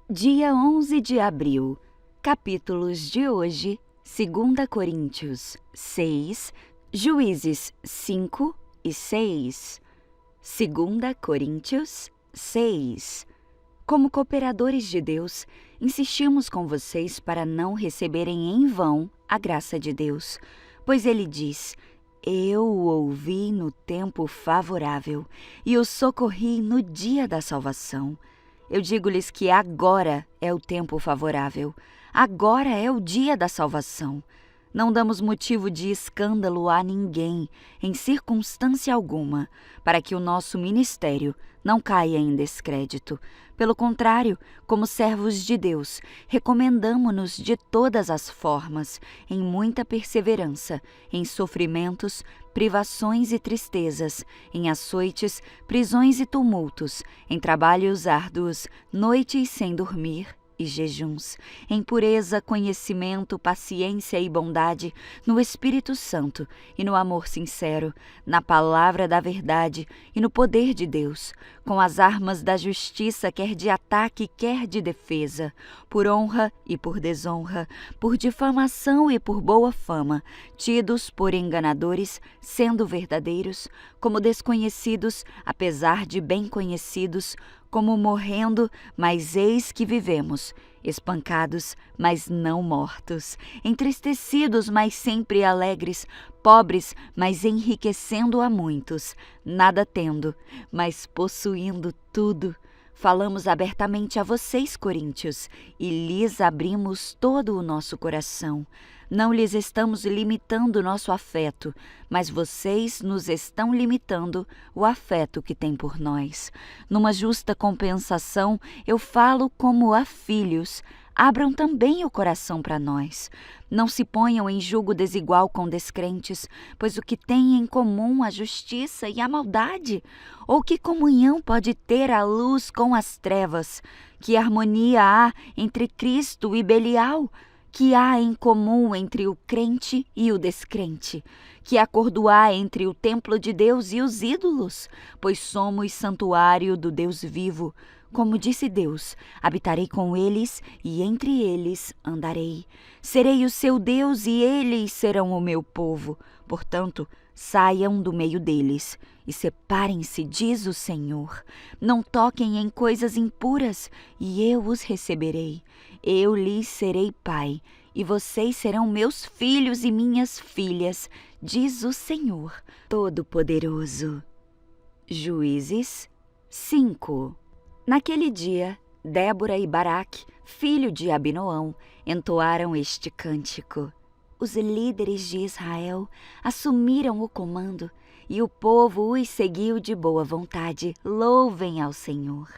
Dia 11 de abril. Capítulos de hoje: 2 Coríntios 6, Juízes 5 e 6. 2 Coríntios 6. Como cooperadores de Deus, insistimos com vocês para não receberem em vão a graça de Deus, pois Ele diz: Eu o ouvi no tempo favorável e o socorri no dia da salvação. Eu digo-lhes que agora é o tempo favorável, agora é o dia da salvação. Não damos motivo de escândalo a ninguém, em circunstância alguma, para que o nosso ministério não caia em descrédito. Pelo contrário, como servos de Deus, recomendamo-nos de todas as formas, em muita perseverança, em sofrimentos, privações e tristezas, em açoites, prisões e tumultos, em trabalhos árduos, noites sem dormir e jejuns, em pureza, conhecimento, paciência e bondade, no Espírito Santo e no amor sincero, na palavra da verdade e no poder de Deus, com as armas da justiça, quer de ataque, quer de defesa, por honra e por desonra, por difamação e por boa fama, tidos por enganadores, sendo verdadeiros, como desconhecidos, apesar de bem conhecidos, como morrendo, mas eis que vivemos, espancados, mas não mortos, entristecidos, mas sempre alegres, pobres, mas enriquecendo a muitos, nada tendo, mas possuindo tudo. Falamos abertamente a vocês, coríntios, e lhes abrimos todo o nosso coração. Não lhes estamos limitando nosso afeto, mas vocês nos estão limitando o afeto que têm por nós. Numa justa compensação, eu falo como a filhos. Abram também o coração para nós. Não se ponham em julgo desigual com descrentes, pois o que têm em comum a justiça e a maldade? Ou que comunhão pode ter a luz com as trevas? Que harmonia há entre Cristo e Belial? Que há em comum entre o crente e o descrente? Que acordo há entre o templo de Deus e os ídolos? Pois somos santuário do Deus vivo. Como disse Deus, habitarei com eles e entre eles andarei. Serei o seu Deus e eles serão o meu povo. Portanto, saiam do meio deles e separem-se, diz o Senhor. Não toquem em coisas impuras e eu os receberei. Eu lhes serei pai e vocês serão meus filhos e minhas filhas, diz o Senhor Todo-Poderoso. Juízes 5. Naquele dia, Débora e Baraque, filho de Abinoão, entoaram este cântico. Os líderes de Israel assumiram o comando e o povo os seguiu de boa vontade. Louvem ao Senhor.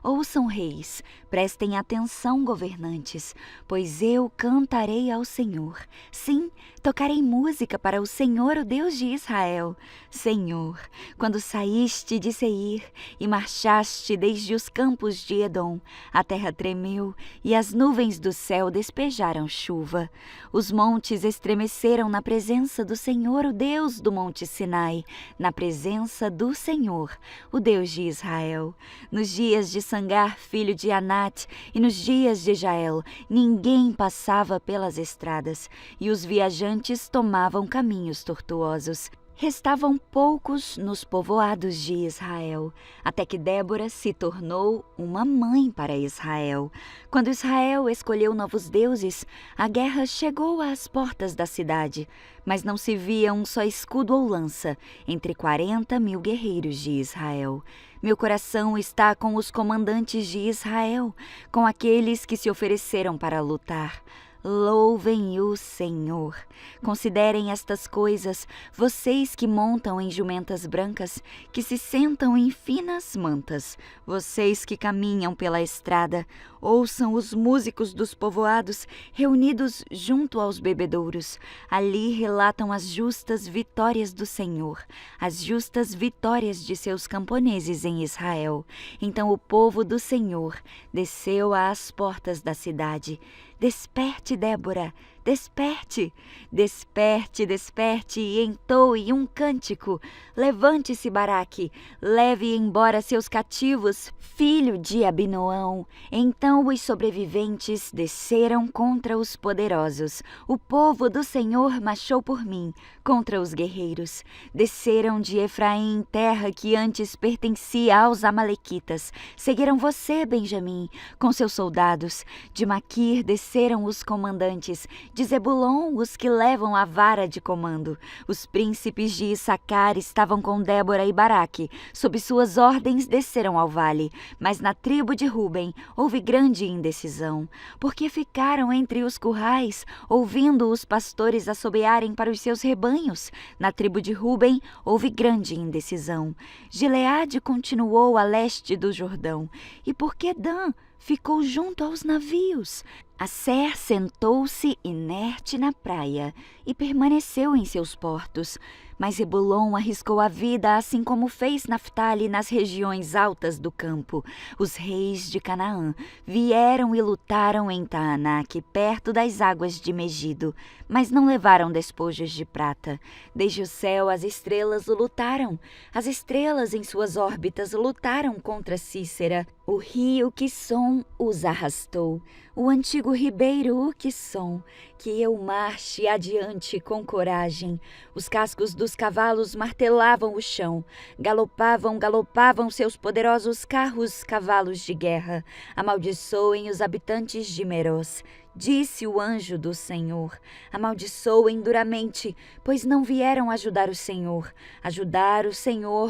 Ouçam, reis, prestem atenção, governantes, pois eu cantarei ao Senhor. Sim, tocarei música para o Senhor, o Deus de Israel. Senhor, quando saíste de Seir e marchaste desde os campos de Edom, a terra tremeu e as nuvens do céu despejaram chuva. Os montes estremeceram na presença do Senhor, o Deus do monte Sinai, na presença do Senhor, o Deus de Israel. Nos dias de Sangar, filho de Anate, e nos dias de Jael, ninguém passava pelas estradas, e os viajantes tomavam caminhos tortuosos. Restavam poucos nos povoados de Israel, até que Débora se tornou uma mãe para Israel. Quando Israel escolheu novos deuses, a guerra chegou às portas da cidade, mas não se via um só escudo ou lança entre 40.000 guerreiros de Israel. Meu coração está com os comandantes de Israel, com aqueles que se ofereceram para lutar. Louvem o Senhor. Considerem estas coisas, vocês que montam em jumentas brancas, que se sentam em finas mantas, vocês que caminham pela estrada, ouçam os músicos dos povoados reunidos junto aos bebedouros. Ali relatam as justas vitórias do Senhor, as justas vitórias de seus camponeses em Israel. Então o povo do Senhor desceu às portas da cidade. Desperte, Débora, Desperte, desperte, desperte e entoe um cântico. Levante-se, Baraque, leve embora seus cativos, filho de Abinoão. Então os sobreviventes desceram contra os poderosos. O povo do Senhor marchou por mim, contra os guerreiros. Desceram de Efraim, terra que antes pertencia aos amalequitas. Seguiram você, Benjamim, com seus soldados. De Maquir desceram os comandantes, de Zebulon os que levam a vara de comando. Os príncipes de Issacar estavam com Débora e Baraque. Sob suas ordens desceram ao vale. Mas na tribo de Ruben houve grande indecisão, porque ficaram entre os currais, ouvindo os pastores assobearem para os seus rebanhos. Na tribo de Ruben houve grande indecisão. Gileade continuou a leste do Jordão, e porque Dan ficou junto aos navios. Asser sentou-se inerte na praia e permaneceu em seus portos. Mas Zebulon arriscou a vida, assim como fez Naftali nas regiões altas do campo. Os reis de Canaã vieram e lutaram em Taanaque, perto das águas de Megido, mas não levaram despojos de prata. Desde o céu as estrelas lutaram. As estrelas em suas órbitas lutaram contra Cícera. O rio Quisson os arrastou. O antigo ribeiro Quisson, que eu marche adiante com coragem. Os cascos dos cavalos martelavam o chão. Galopavam, galopavam seus poderosos carros, cavalos de guerra. Amaldiçoem os habitantes de Meroz. Disse o anjo do Senhor: amaldiçoem duramente, pois não vieram ajudar o Senhor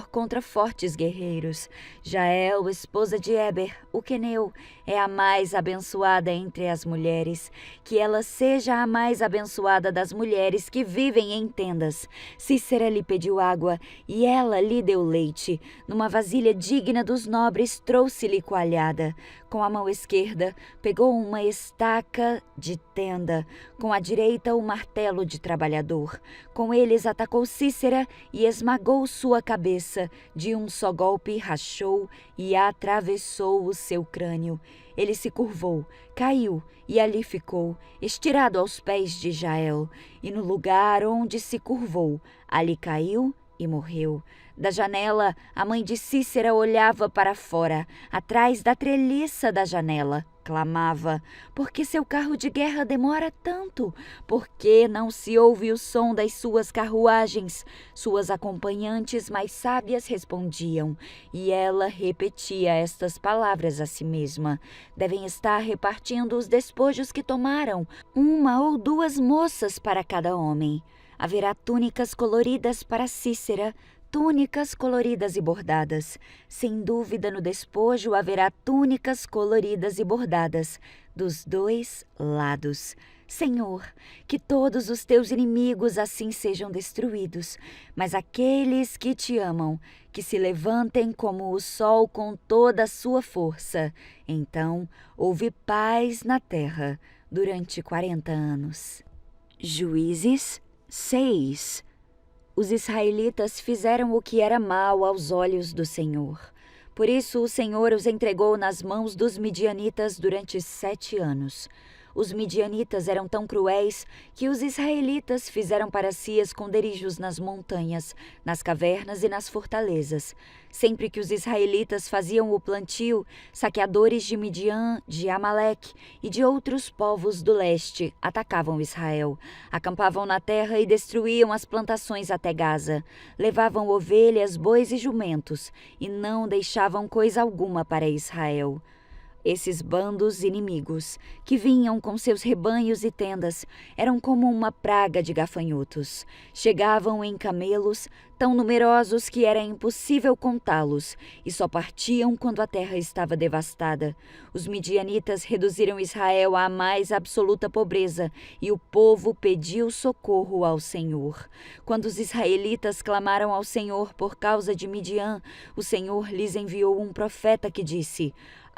contra fortes guerreiros. Jael, esposa de Eber, o queneu, é a mais abençoada entre as mulheres. Que ela seja a mais abençoada das mulheres que vivem em tendas. Cícera lhe pediu água, e ela lhe deu leite. Numa vasilha digna dos nobres, trouxe-lhe coalhada. Com a mão esquerda, pegou uma estaca de tenda, com a direita o martelo de trabalhador. Com eles atacou Cícera e esmagou sua cabeça. De um só golpe rachou e atravessou o seu crânio. Ele se curvou, caiu e ali ficou, estirado aos pés de Jael. E no lugar onde se curvou, ali caiu e morreu. Da janela, a mãe de Cícera olhava para fora. Atrás da treliça da janela, clamava: por que seu carro de guerra demora tanto? Por que não se ouve o som das suas carruagens? Suas acompanhantes mais sábias respondiam, e ela repetia estas palavras a si mesma: devem estar repartindo os despojos que tomaram, 1 ou 2 moças para cada homem. Haverá túnicas coloridas para Cícera, túnicas coloridas e bordadas. Sem dúvida, no despojo haverá túnicas coloridas e bordadas, dos 2 lados. Senhor, que todos os teus inimigos assim sejam destruídos, mas aqueles que te amam, que se levantem como o sol com toda a sua força. Então houve paz na terra durante 40 anos. Juízes 6. Os israelitas fizeram o que era mal aos olhos do Senhor. Por isso o Senhor os entregou nas mãos dos midianitas durante 7 anos. Os midianitas eram tão cruéis que os israelitas fizeram para si esconderijos nas montanhas, nas cavernas e nas fortalezas. Sempre que os israelitas faziam o plantio, saqueadores de Midian, de Amaleque e de outros povos do leste atacavam Israel. Acampavam na terra e destruíam as plantações até Gaza. Levavam ovelhas, bois e jumentos, e não deixavam coisa alguma para Israel. Esses bandos inimigos, que vinham com seus rebanhos e tendas, eram como uma praga de gafanhotos. Chegavam em camelos, tão numerosos que era impossível contá-los, e só partiam quando a terra estava devastada. Os midianitas reduziram Israel à mais absoluta pobreza, e o povo pediu socorro ao Senhor. Quando os israelitas clamaram ao Senhor por causa de Midian, o Senhor lhes enviou um profeta que disse: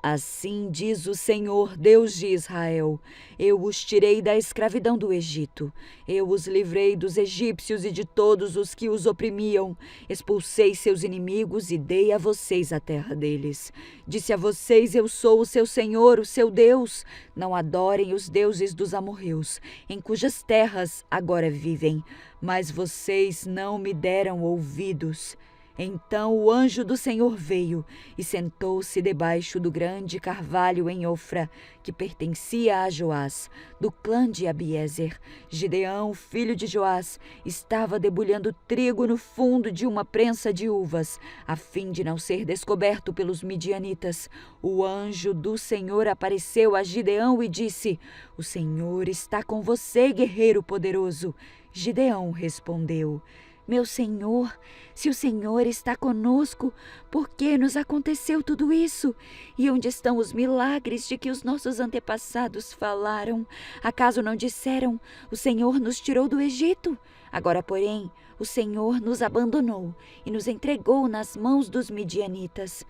Assim diz o Senhor, Deus de Israel: eu os tirei da escravidão do Egito. Eu os livrei dos egípcios e de todos os que os oprimiam. Expulsei seus inimigos e dei a vocês a terra deles. Disse a vocês: eu sou o seu Senhor, o seu Deus. Não adorem os deuses dos amorreus, em cujas terras agora vivem. Mas vocês não me deram ouvidos. Então o anjo do Senhor veio e sentou-se debaixo do grande carvalho em Ofra, que pertencia a Joás, do clã de Abiezer. Gideão, filho de Joás, estava debulhando trigo no fundo de uma prensa de uvas, a fim de não ser descoberto pelos midianitas. O anjo do Senhor apareceu a Gideão e disse: o Senhor está com você, guerreiro poderoso. Gideão respondeu: meu Senhor, se o Senhor está conosco, por que nos aconteceu tudo isso? E onde estão os milagres de que os nossos antepassados falaram? Acaso não disseram: o Senhor nos tirou do Egito? Agora, porém, o Senhor nos abandonou e nos entregou nas mãos dos midianitas.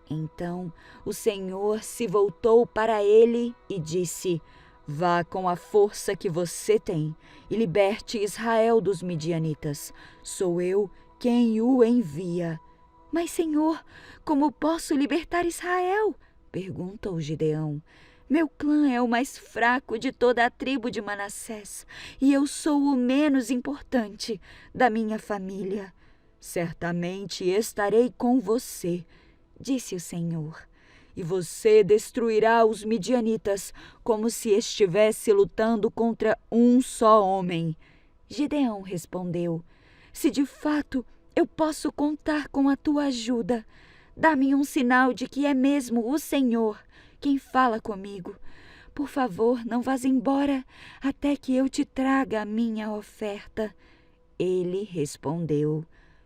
Então o Senhor se voltou para ele e disse: vá com a força que você tem e liberte Israel dos midianitas. Sou eu quem o envia. Mas, Senhor, como posso libertar Israel? Perguntou Gideão. Meu clã é o mais fraco de toda a tribo de Manassés, e eu sou o menos importante da minha família. Certamente estarei com você, disse o Senhor. E você destruirá os midianitas como se estivesse lutando contra um só homem. Gideão respondeu: se de fato eu posso contar com a tua ajuda, dá-me um sinal de que é mesmo o Senhor quem fala comigo. Por favor, não vás embora até que eu te traga a minha oferta. Ele respondeu: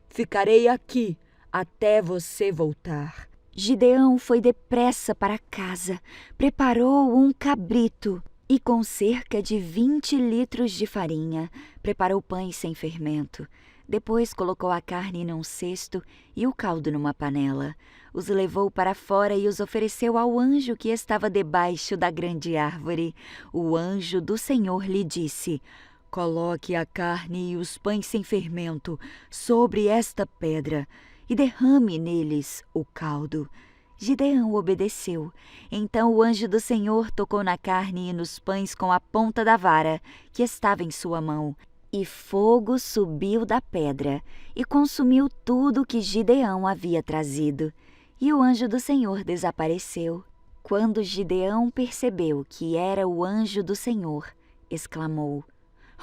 ficarei aqui até você voltar. Gideão foi depressa para casa, preparou um cabrito e, com cerca de 20 litros de farinha, preparou pães sem fermento. Depois colocou a carne num cesto e o caldo numa panela. Os levou para fora e os ofereceu ao anjo que estava debaixo da grande árvore. O anjo do Senhor lhe disse: coloque a carne e os pães sem fermento sobre esta pedra e derrame neles o caldo. Gideão obedeceu. Então o anjo do Senhor tocou na carne e nos pães com a ponta da vara que estava em sua mão, e fogo subiu da pedra e consumiu tudo que Gideão havia trazido. E o anjo do Senhor desapareceu. Quando Gideão percebeu que era o anjo do Senhor, exclamou: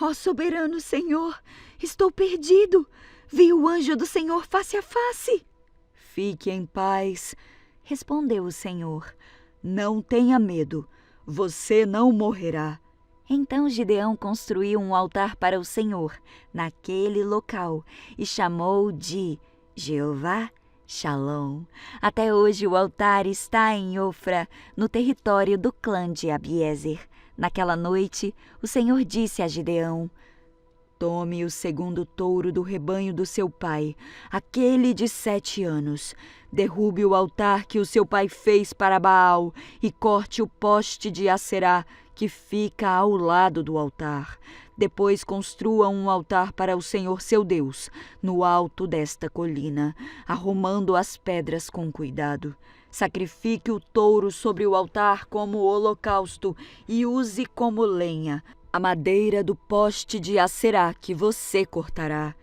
ó soberano Senhor, estou perdido! Vi o anjo do Senhor face a face. Fique em paz, respondeu o Senhor. Não tenha medo, você não morrerá. Então Gideão construiu um altar para o Senhor naquele local e chamou de Jeová Shalom. Até hoje o altar está em Ofra, no território do clã de Abiezer. Naquela noite, o Senhor disse a Gideão: tome o segundo touro do rebanho do seu pai, aquele de 7 anos. Derrube o altar que o seu pai fez para Baal e corte o poste de Acerá que fica ao lado do altar. Depois construa um altar para o Senhor seu Deus, no alto desta colina, arrumando as pedras com cuidado. Sacrifique o touro sobre o altar como holocausto e use como lenha a madeira do poste de Acerá que você cortará.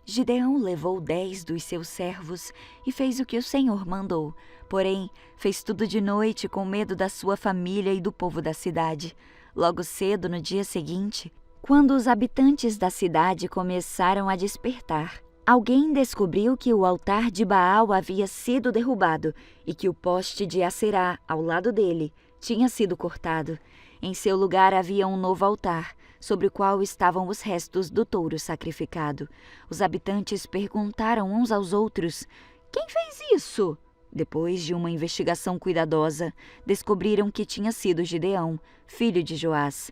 Gideão levou 10 dos seus servos e fez o que o Senhor mandou. Porém, fez tudo de noite com medo da sua família e do povo da cidade. Logo cedo, no dia seguinte, quando os habitantes da cidade começaram a despertar, alguém descobriu que o altar de Baal havia sido derrubado e que o poste de Acerá, ao lado dele, tinha sido cortado. Em seu lugar havia um novo altar, sobre o qual estavam os restos do touro sacrificado. Os habitantes perguntaram uns aos outros: quem fez isso? Depois de uma investigação cuidadosa, descobriram que tinha sido Gideão, filho de Joás.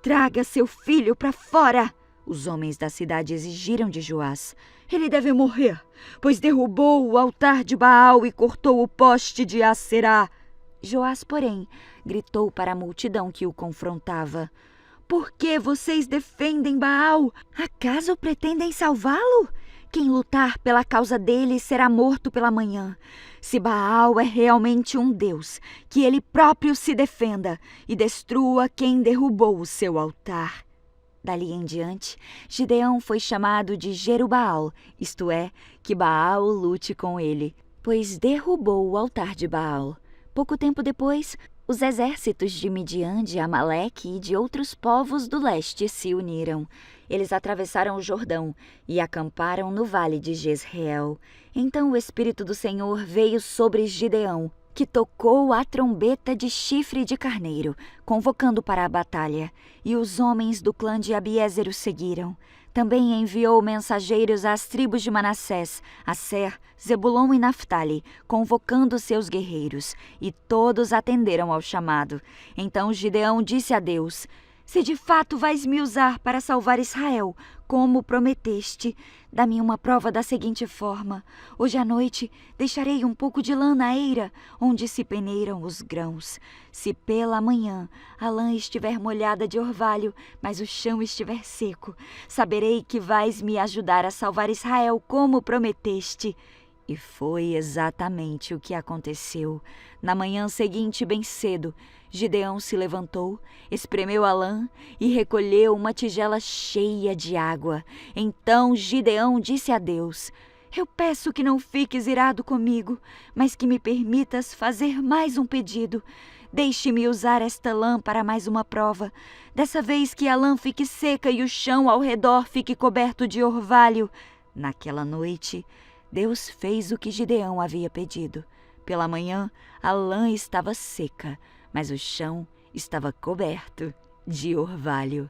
Traga seu filho para fora! Os homens da cidade exigiram de Joás. Ele deve morrer, pois derrubou o altar de Baal e cortou o poste de Acerá. Joás, porém, gritou para a multidão que o confrontava: Por que vocês defendem Baal? Acaso pretendem salvá-lo? Quem lutar pela causa dele será morto pela manhã. Se Baal é realmente um deus, que ele próprio se defenda e destrua quem derrubou o seu altar. Dali em diante, Gideão foi chamado de Jerubaal, isto é, que Baal lute com ele, pois derrubou o altar de Baal. Pouco tempo depois, os exércitos de Midian, de Amaleque e de outros povos do leste se uniram. Eles atravessaram o Jordão e acamparam no vale de Jezreel. Então o Espírito do Senhor veio sobre Gideão, que tocou a trombeta de chifre de carneiro, convocando para a batalha, e os homens do clã de Abiézer o seguiram. Também enviou mensageiros às tribos de Manassés, Asser, Zebulon e Naftali, convocando seus guerreiros, e todos atenderam ao chamado. Então Gideão disse a Deus: Se de fato vais me usar para salvar Israel, como prometeste, dá-me uma prova da seguinte forma: hoje à noite deixarei um pouco de lã na eira, onde se peneiram os grãos. Se pela manhã a lã estiver molhada de orvalho, mas o chão estiver seco, saberei que vais me ajudar a salvar Israel, como prometeste. E foi exatamente o que aconteceu. Na manhã seguinte, bem cedo, Gideão se levantou, espremeu a lã e recolheu uma tigela cheia de água. Então Gideão disse a Deus: Eu peço que não fiques irado comigo, mas que me permitas fazer mais um pedido. Deixe-me usar esta lã para mais uma prova. Dessa vez que a lã fique seca e o chão ao redor fique coberto de orvalho. Naquela noite, Deus fez o que Gideão havia pedido. Pela manhã, a lã estava seca, mas o chão estava coberto de orvalho.